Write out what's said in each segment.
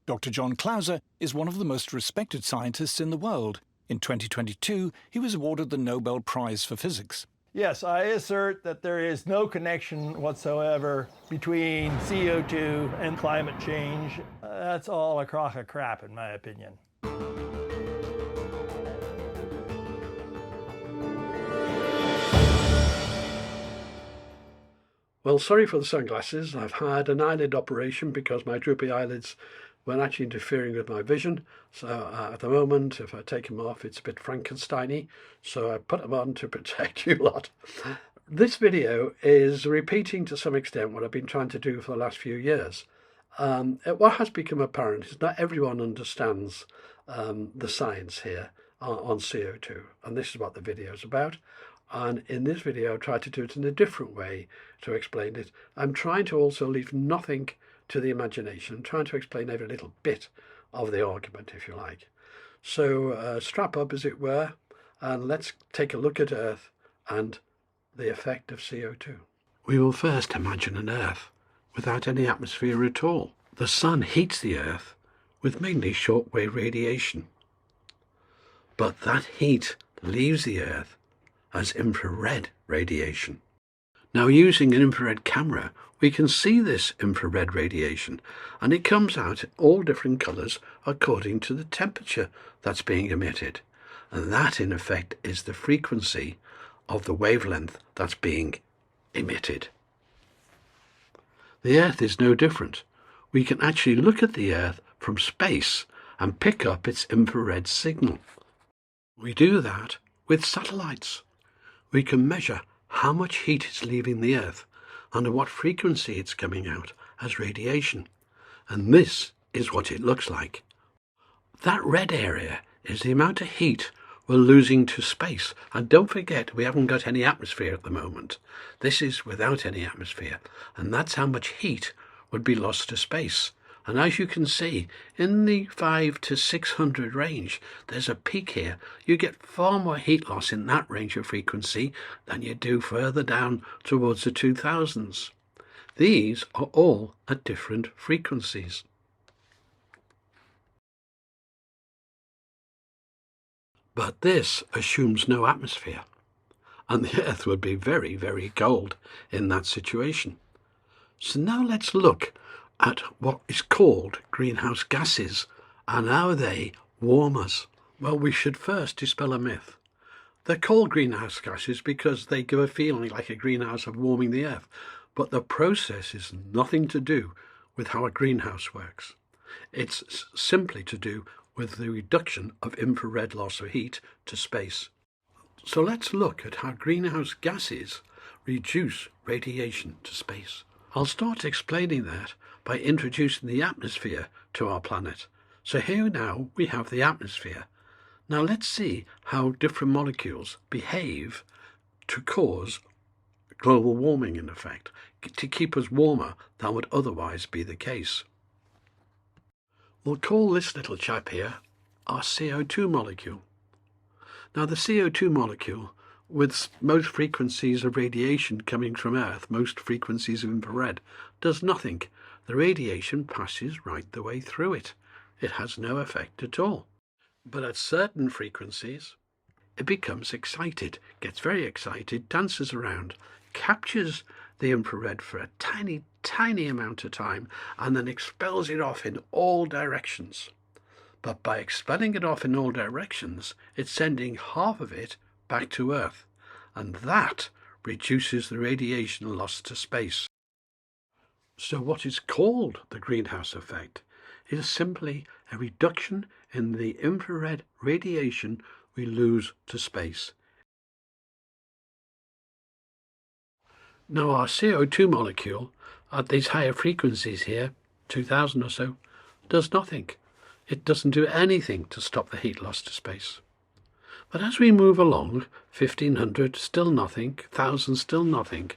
Dr. John Clauser is one of the most respected scientists in the world. In 2022, he was awarded the Nobel Prize for Physics. Yes, I assert that there is no connection whatsoever between CO2 and climate change. That's all a crock of crap, in my opinion. Well, sorry for the sunglasses. I've had an eyelid operation because my droopy eyelids were actually interfering with my vision. So at the moment, if I take them off, it's a bit Frankenstein-y. So I put them on to protect you lot. This video is repeating to some extent what I've been trying to do for the last few years. What has become apparent is not everyone understands the science here on CO2. And this is what the video is about. And in this video, I try to do it in a different way to explain it. I'm trying to also leave nothing to the imagination. I'm trying to explain every little bit of the argument, if you like. So strap up, as it were, and let's take a look at Earth and the effect of CO2. We will first imagine an Earth without any atmosphere at all. The sun heats the Earth with mainly shortwave radiation. But that heat leaves the Earth as infrared radiation. Now, using an infrared camera, we can see this infrared radiation, and it comes out in all different colours according to the temperature that's being emitted. And that, in effect, is the frequency of the wavelength that's being emitted. The Earth is no different. We can actually look at the Earth from space and pick up its infrared signal. We do that with satellites. We can measure how much heat is leaving the Earth and at what frequency it's coming out as radiation. And this is what it looks like. That red area is the amount of heat we're losing to space. And don't forget, we haven't got any atmosphere at the moment. This is without any atmosphere. And that's how much heat would be lost to space. And as you can see, in the 500 to 600 range, there's a peak here. You get far more heat loss in that range of frequency than you do further down towards the 2000s. These are all at different frequencies. But this assumes no atmosphere, and the Earth would be very, very cold in that situation. So now let's look at what is called greenhouse gases and how they warm us. Well, we should first dispel a myth. They're called greenhouse gases because they give a feeling like a greenhouse of warming the Earth, but the process is nothing to do with how a greenhouse works. It's simply to do with the reduction of infrared loss of heat to space. So let's look at how greenhouse gases reduce radiation to space. I'll start explaining that by introducing the atmosphere to our planet. So here now we have the atmosphere. Now let's see how different molecules behave to cause global warming, in effect, to keep us warmer than would otherwise be the case. We'll call this little chap here our CO2 molecule. Now the CO2 molecule, with most frequencies of radiation coming from Earth, most frequencies of infrared, does nothing. The radiation passes right the way through it. It has no effect at all. But at certain frequencies, it becomes excited, gets very excited, dances around, captures the infrared for a tiny, tiny amount of time, and then expels it off in all directions. But by expelling it off in all directions, it's sending half of it back to Earth, and that reduces the radiation loss to space. So what is called the greenhouse effect is simply a reduction in the infrared radiation we lose to space. Now our CO2 molecule at these higher frequencies here, 2000 or so, does nothing. It doesn't do anything to stop the heat loss to space. But as we move along, 1500, still nothing, 1000, still nothing.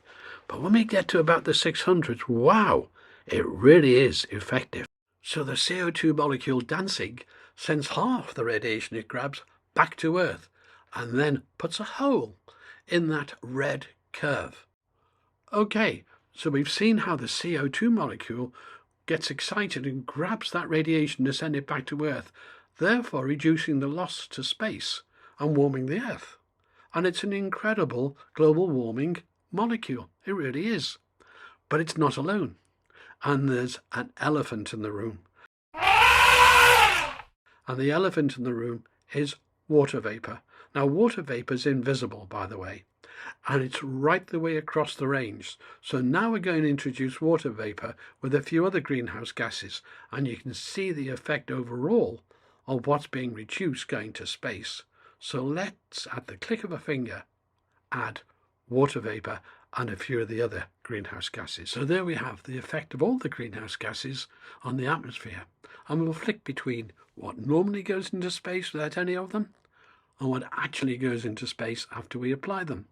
But when we get to about the 600s, wow, it really is effective. So the CO2 molecule dancing sends half the radiation it grabs back to Earth and then puts a hole in that red curve. Okay, so we've seen how the CO2 molecule gets excited and grabs that radiation to send it back to Earth, therefore reducing the loss to space and warming the Earth. And it's an incredible global warming molecule. It really is. But it's not alone. And there's an elephant in the room. And the elephant in the room is water vapour. Now, water vapour is invisible, by the way, and it's right the way across the range. So now we're going to introduce water vapour with a few other greenhouse gases, and you can see the effect overall of what's being reduced going to space. So let's, at the click of a finger, add water vapour and a few of the other greenhouse gases. So there we have the effect of all the greenhouse gases on the atmosphere. And we'll flick between what normally goes into space without any of them and what actually goes into space after we apply them.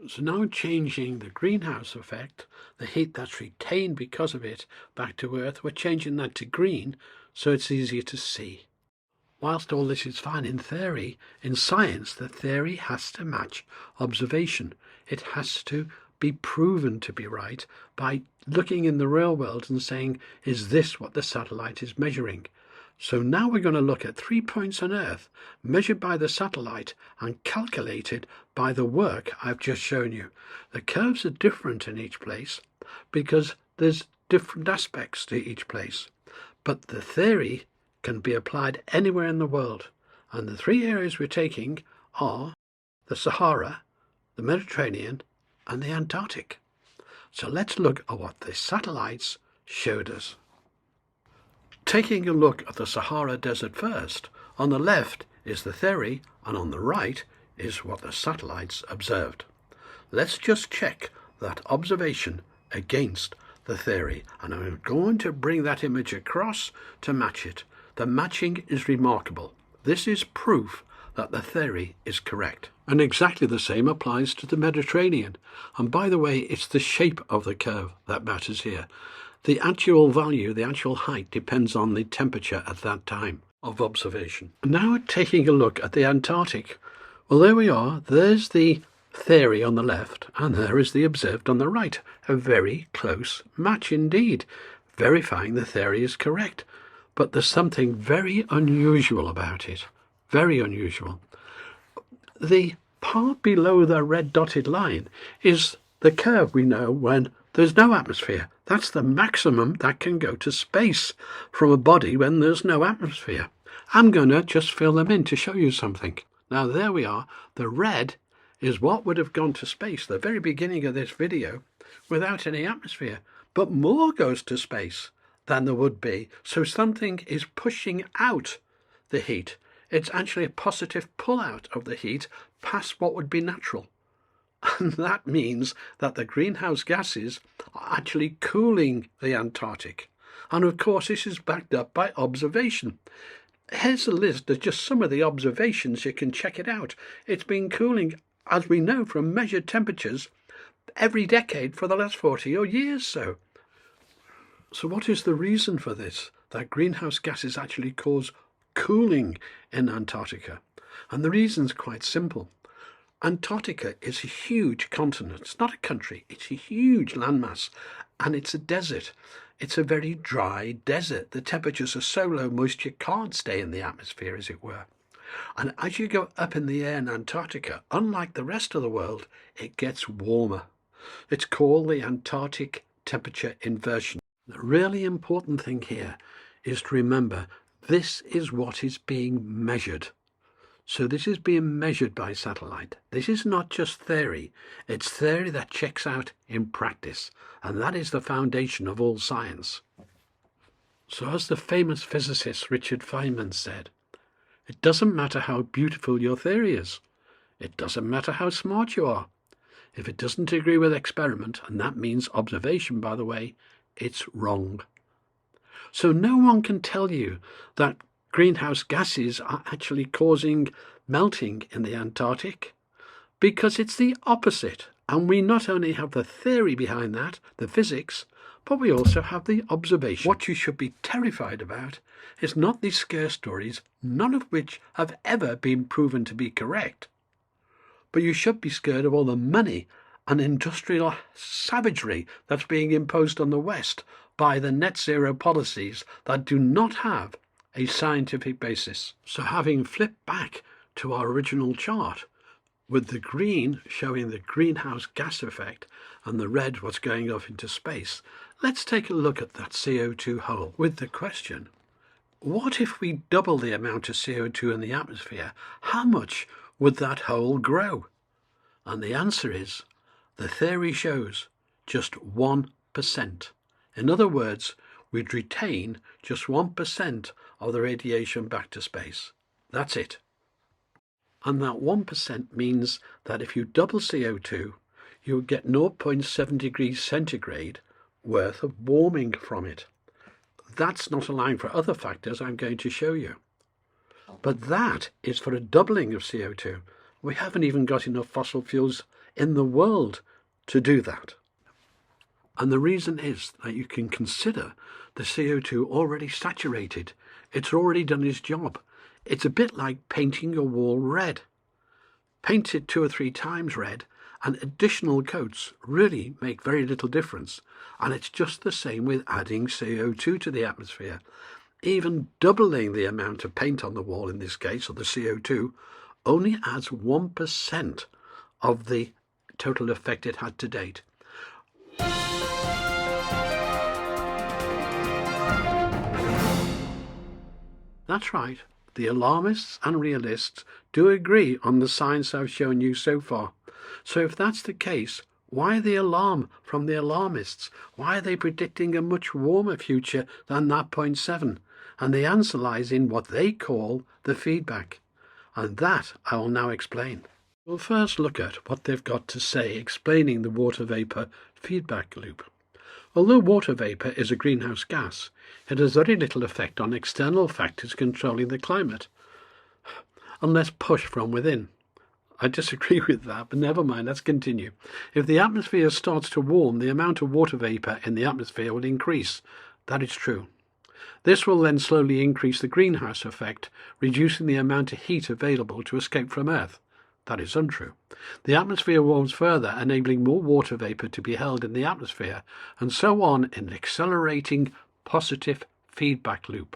So now changing the greenhouse effect, the heat that's retained because of it, back to Earth, we're changing that to green so it's easier to see. Whilst all this is fine in theory, in science the theory has to match observation. It has to be proven to be right by looking in the real world and saying, is this what the satellite is measuring? So now we're going to look at 3 points on Earth measured by the satellite and calculated by the work I've just shown you. The curves are different in each place because there's different aspects to each place, but the theory can be applied anywhere in the world. And the 3 areas we're taking are the Sahara, the Mediterranean and the Antarctic. So let's look at what the satellites showed us. Taking a look at the Sahara Desert first, on the left is the theory and on the right is what the satellites observed. Let's just check that observation against the theory, and I'm going to bring that image across to match it. The matching is remarkable. This is proof that the theory is correct. And exactly the same applies to the Mediterranean. And by the way, it's the shape of the curve that matters here. The actual value, the actual height, depends on the temperature at that time of observation. Now taking a look at the Antarctic. Well, there we are. There's the theory on the left, and there is the observed on the right. A very close match indeed, verifying the theory is correct. But there's something very unusual about it. Very unusual. The part below the red dotted line is the curve we know when there's no atmosphere. That's the maximum that can go to space from a body when there's no atmosphere. I'm going to just fill them in to show you something. Now there we are. The red is what would have gone to space, the very beginning of this video, without any atmosphere. But more goes to space than there would be. So something is pushing out the heat. It's actually a positive pull out of the heat past what would be natural. And that means that the greenhouse gases are actually cooling the Antarctic. And of course, this is backed up by observation. Here's a list of just some of the observations. You can check it out. It's been cooling, as we know, from measured temperatures every decade for the last 40 or years. So what is the reason for this? That greenhouse gases actually cause cooling in Antarctica. And the reason's quite simple. Antarctica is a huge continent. It's not a country. It's a huge landmass, and it's a desert. It's a very dry desert. The temperatures are so low, moisture can't stay in the atmosphere, as it were. And as you go up in the air in Antarctica, unlike the rest of the world, it gets warmer. It's called the Antarctic temperature inversion. The really important thing here is to remember this is what is being measured. So this is being measured by satellite. This is not just theory. It's theory that checks out in practice. And that is the foundation of all science. So as the famous physicist Richard Feynman said, it doesn't matter how beautiful your theory is. It doesn't matter how smart you are. If it doesn't agree with experiment, and that means observation, by the way, it's wrong. So no one can tell you that greenhouse gases are actually causing melting in the Antarctic, because it's the opposite. And we not only have the theory behind that, the physics, but we also have the observation. What you should be terrified about is not these scare stories, none of which have ever been proven to be correct. But you should be scared of all the money and industrial savagery that's being imposed on the West by the net zero policies that do not have a scientific basis. So having flipped back to our original chart, with the green showing the greenhouse gas effect and the red what's going off into space, let's take a look at that CO2 hole with the question, what if we double the amount of CO2 in the atmosphere? How much would that hole grow? And the answer is, the theory shows just 1%. In other words, we'd retain just 1% of the radiation back to space. That's it. And that 1% means that if you double CO2, you would get 0.7 degrees centigrade worth of warming from it. That's not allowing for other factors I'm going to show you. But that is for a doubling of CO2. We haven't even got enough fossil fuels in the world to do that. And the reason is that you can consider the CO2 already saturated. It's already done its job. It's a bit like painting your wall red. Paint it 2 or 3 times red, and additional coats really make very little difference. And it's just the same with adding CO2 to the atmosphere. Even doubling the amount of paint on the wall in this case, or the CO2, only adds 1% of the total effect it had to date. That's right. The alarmists and realists do agree on the science I've shown you so far. So if that's the case, why the alarm from the alarmists? Why are they predicting a much warmer future than that 0.7? And the answer lies in what they call the feedback. And that I will now explain. We'll first look at what they've got to say explaining the water vapour feedback loop. Although water vapour is a greenhouse gas, it has very little effect on external factors controlling the climate, unless pushed from within. I disagree with that, but never mind, let's continue. If the atmosphere starts to warm, the amount of water vapour in the atmosphere will increase. That is true. This will then slowly increase the greenhouse effect, reducing the amount of heat available to escape from Earth. That is untrue. The atmosphere warms further, enabling more water vapour to be held in the atmosphere, and so on in an accelerating positive feedback loop.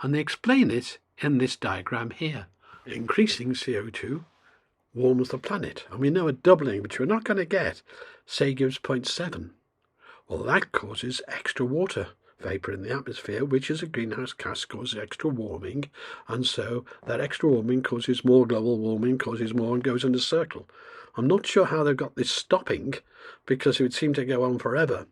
And they explain it in this diagram here. Increasing CO2 warms the planet, and we know a doubling, which we're not going to get, say gives 0.7. Well, that causes extra water vapour in the atmosphere, which is a greenhouse gas, causes extra warming, and so that extra warming causes more global warming, causes more, and goes in a circle. I'm not sure how they've got this stopping, because it would seem to go on forever.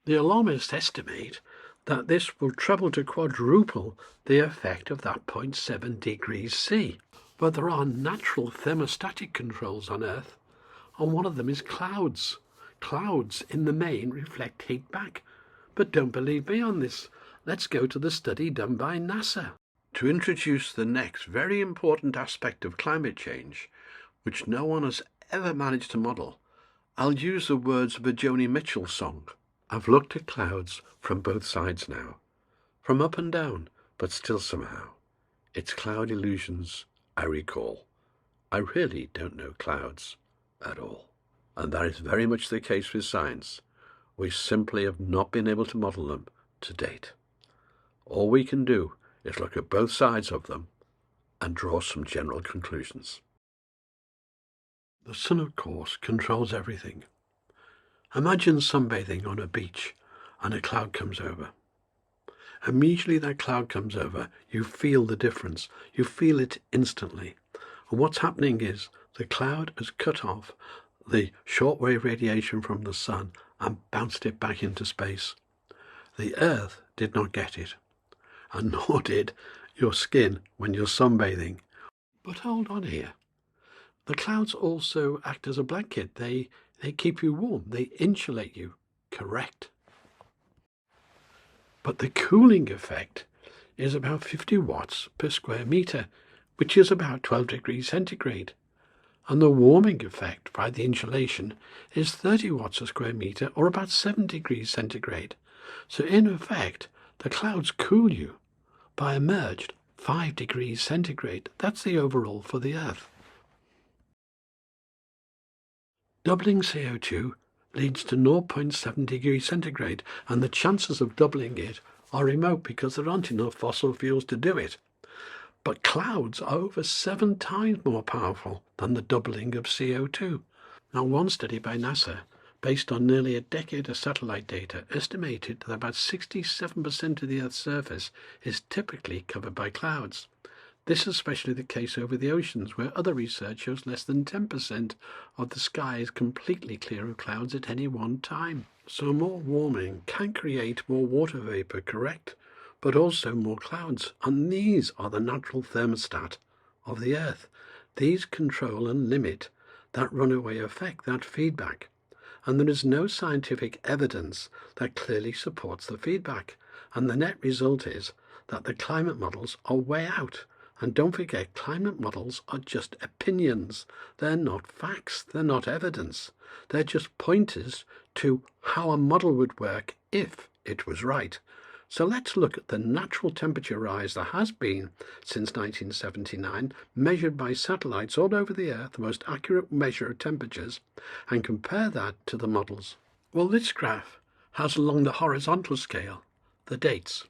The alarmists estimate that this will treble to quadruple the effect of that 0.7 degrees C. But there are natural thermostatic controls on Earth, and one of them is clouds. Clouds, in the main, reflect heat back. But don't believe me on this. Let's go to the study done by NASA. To introduce the next very important aspect of climate change, which no one has ever managed to model, I'll use the words of a Joni Mitchell song. I've looked at clouds from both sides now, from up and down, but still somehow. It's cloud illusions I recall. I really don't know clouds at all. And that is very much the case with science. We simply have not been able to model them to date. All we can do is look at both sides of them and draw some general conclusions. The sun, of course, controls everything. Imagine sunbathing on a beach and a cloud comes over. Immediately that cloud comes over, you feel the difference. You feel it instantly. And what's happening is the cloud has cut off the shortwave radiation from the sun and bounced it back into space. The Earth did not get it, and nor did your skin when you're sunbathing. But hold on here. The clouds also act as a blanket. They keep you warm. They insulate you. Correct. But the cooling effect is about 50 watts per square metre, which is about 12 degrees centigrade. And the warming effect by the insulation is 30 watts a square metre, or about 7 degrees centigrade. So in effect, the clouds cool you by a merged 5 degrees centigrade. That's the overall for the Earth. Doubling CO2 leads to 0.7 degrees centigrade, and the chances of doubling it are remote because there aren't enough fossil fuels to do it. But clouds are over 7 times more powerful than the doubling of CO2. Now, one study by NASA, based on nearly a decade of satellite data, estimated that about 67% of the Earth's surface is typically covered by clouds. This is especially the case over the oceans, where other research shows less than 10% of the sky is completely clear of clouds at any one time. So more warming can create more water vapor, correct? But also more clouds, and these are the natural thermostat of the Earth. These control and limit that runaway effect, that feedback. And there is no scientific evidence that clearly supports the feedback. And the net result is that the climate models are way out. And don't forget, climate models are just opinions. They're not facts. They're not evidence. They're just pointers to how a model would work if it was right. So let's look at the natural temperature rise there has been since 1979, measured by satellites all over the Earth, the most accurate measure of temperatures, and compare that to the models. Well, this graph has along the horizontal scale the dates,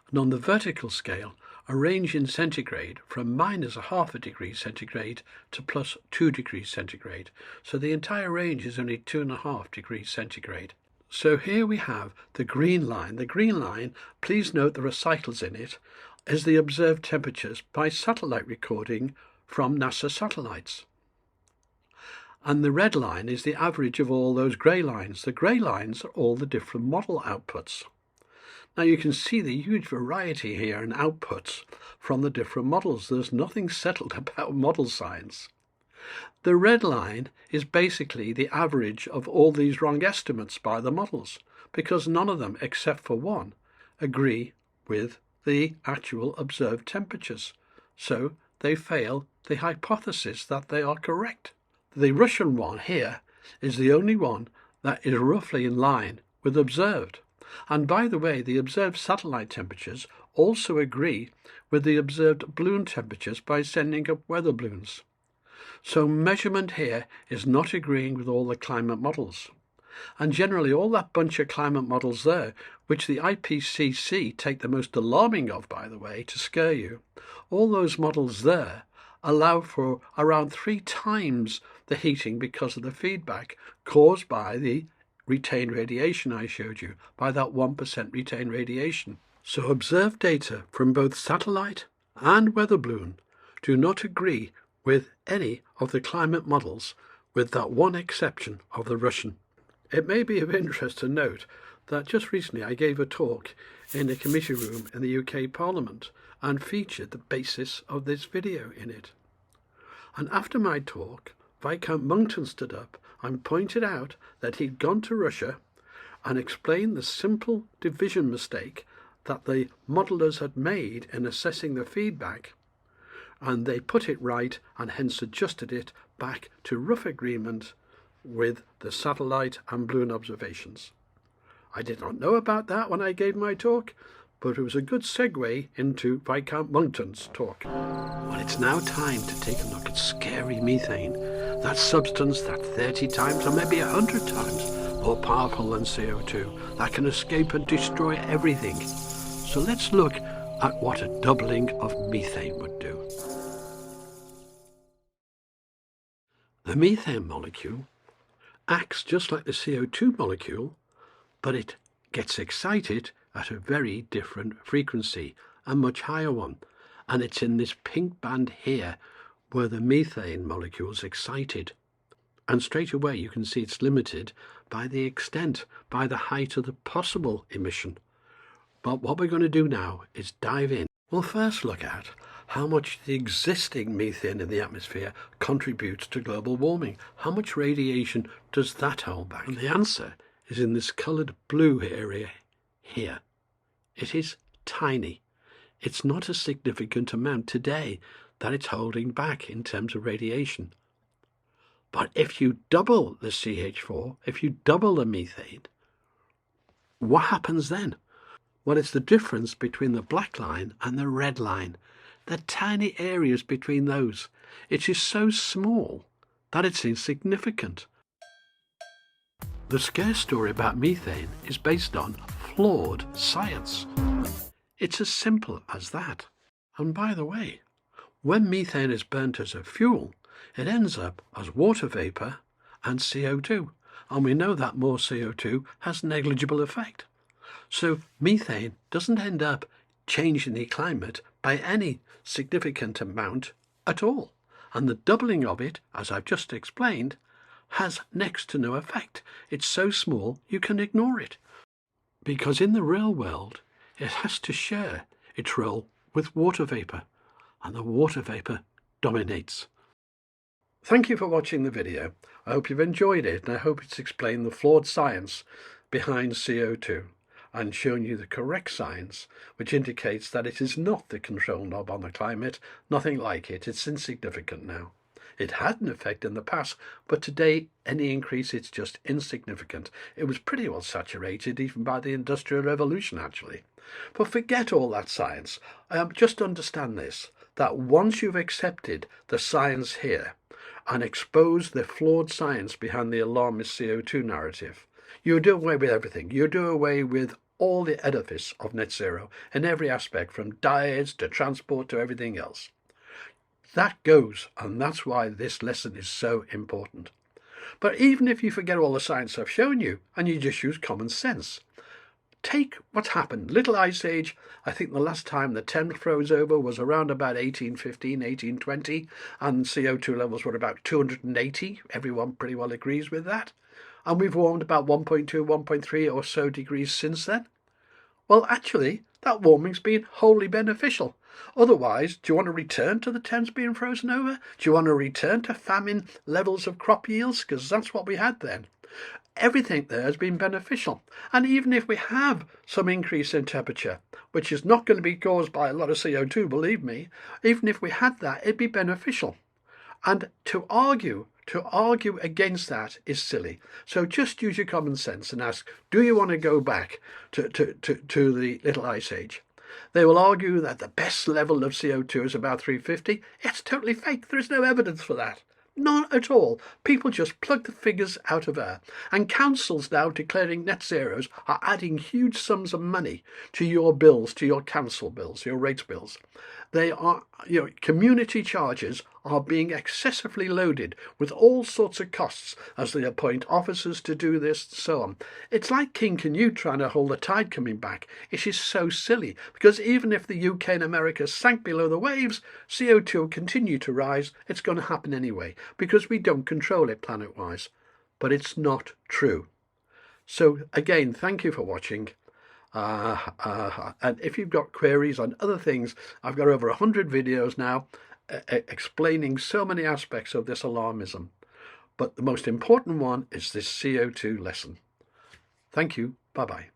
and on the vertical scale a range in centigrade from -0.5 degree centigrade to +2 degrees centigrade. So the entire range is only 2.5 degrees centigrade. So here we have the green line. The green line, please note there are cycles in it, is the observed temperatures by satellite recording from NASA satellites. And the red line is the average of all those grey lines. The grey lines are all the different model outputs. Now you can see the huge variety here in outputs from the different models. There's nothing settled about model science. The red line is basically the average of all these wrong estimates by the models, because none of them, except for one, agree with the actual observed temperatures. So they fail the hypothesis that they are correct. The Russian one here is the only one that is roughly in line with observed. And by the way, the observed satellite temperatures also agree with the observed balloon temperatures by sending up weather balloons. So measurement here is not agreeing with all the climate models. And generally all that bunch of climate models there, which the IPCC take the most alarming of, by the way, to scare you, all those models there allow for around 3 times the heating because of the feedback caused by the retained radiation I showed you, by that 1% retained radiation. So observed data from both satellite and weather balloon do not agree with any of the climate models, with that one exception of the Russian. It may be of interest to note that just recently I gave a talk in a committee room in the UK Parliament and featured the basis of this video in it. And after my talk, Viscount Monkton stood up and pointed out that he'd gone to Russia and explained the simple division mistake that the modelers had made in assessing the feedback, and they put it right and hence adjusted it back to rough agreement with the satellite and balloon observations. I did not know about that when I gave my talk, but it was a good segue into Viscount Monkton's talk. Well, it's now time to take a look at scary methane, that substance that 30 times or maybe 100 times more powerful than CO2, that can escape and destroy everything. So let's look at what a doubling of methane would do. The methane molecule acts just like the CO2 molecule, but it gets excited at a very different frequency, a much higher one. And it's in this pink band here where the methane molecule is excited. And straight away you can see it's limited by the extent, by the height of the possible emission. But what we're going to do now is dive in. We'll first look at how much the existing methane in the atmosphere contributes to global warming. How much radiation does that hold back? And the answer is in this coloured blue area here. It is tiny. It's not a significant amount today that it's holding back in terms of radiation. But if you double the CH4, if you double the methane, what happens then? Well, it's the difference between the black line and the red line. The tiny areas between those. It is so small that it's insignificant. The scare story about methane is based on flawed science. It's as simple as that. And by the way, when methane is burnt as a fuel, it ends up as water vapour and CO2. And we know that more CO2 has negligible effect. So methane doesn't end up changing the climate by any significant amount at all. And the doubling of it, as I've just explained, has next to no effect. It's so small you can ignore it. Because in the real world, it has to share its role with water vapour, and the water vapour dominates. Thank you for watching the video. I hope you've enjoyed it, and I hope it's explained the flawed science behind CO2 and shown you the correct science, which indicates that it is not the control knob on the climate, nothing like it. It's insignificant now. It had an effect in the past, but today any increase is just insignificant. It was pretty well saturated even by the Industrial Revolution, actually. But forget all that science. Just understand this, that once you've accepted the science here and exposed the flawed science behind the alarmist CO2 narrative, you do away with everything. You do away with all the edifice of net zero in every aspect, from diets to transport to everything else. That goes, and that's why this lesson is so important. But even if you forget all the science I've shown you and you just use common sense, take what's happened. Little ice age, I think the last time the Thames froze over was around about 1815, 1820, and CO2 levels were about 280. Everyone pretty well agrees with that. And we've warmed about 1.2, 1.3 or so degrees since then. Well, actually, that warming's been wholly beneficial. Otherwise, do you want to return to the Thames being frozen over? Do you want to return to famine levels of crop yields? Because that's what we had then. Everything there has been beneficial. And even if we have some increase in temperature, which is not going to be caused by a lot of CO2, believe me, even if we had that, it'd be beneficial. And to argue against that is silly. So just use your common sense and ask, do you want to go back to the Little Ice Age? They will argue that the best level of CO2 is about 350. It's totally fake. There is no evidence for that. None at all. People just plug the figures out of air. And councils now declaring net zeros are adding huge sums of money to your bills, to your council bills, your rates bills. They are, community charges are being excessively loaded with all sorts of costs as they appoint officers to do this and so on. It's like King Canute trying to hold the tide coming back. It is so silly, because even if the UK and America sank below the waves, CO2 will continue to rise. It's going to happen anyway, because we don't control it planet-wise. But it's not true. So again, thank you for watching. And if you've got queries on other things, I've got over 100 videos now explaining so many aspects of this alarmism. But the most important one is this CO2 lesson. Thank you. Bye-bye.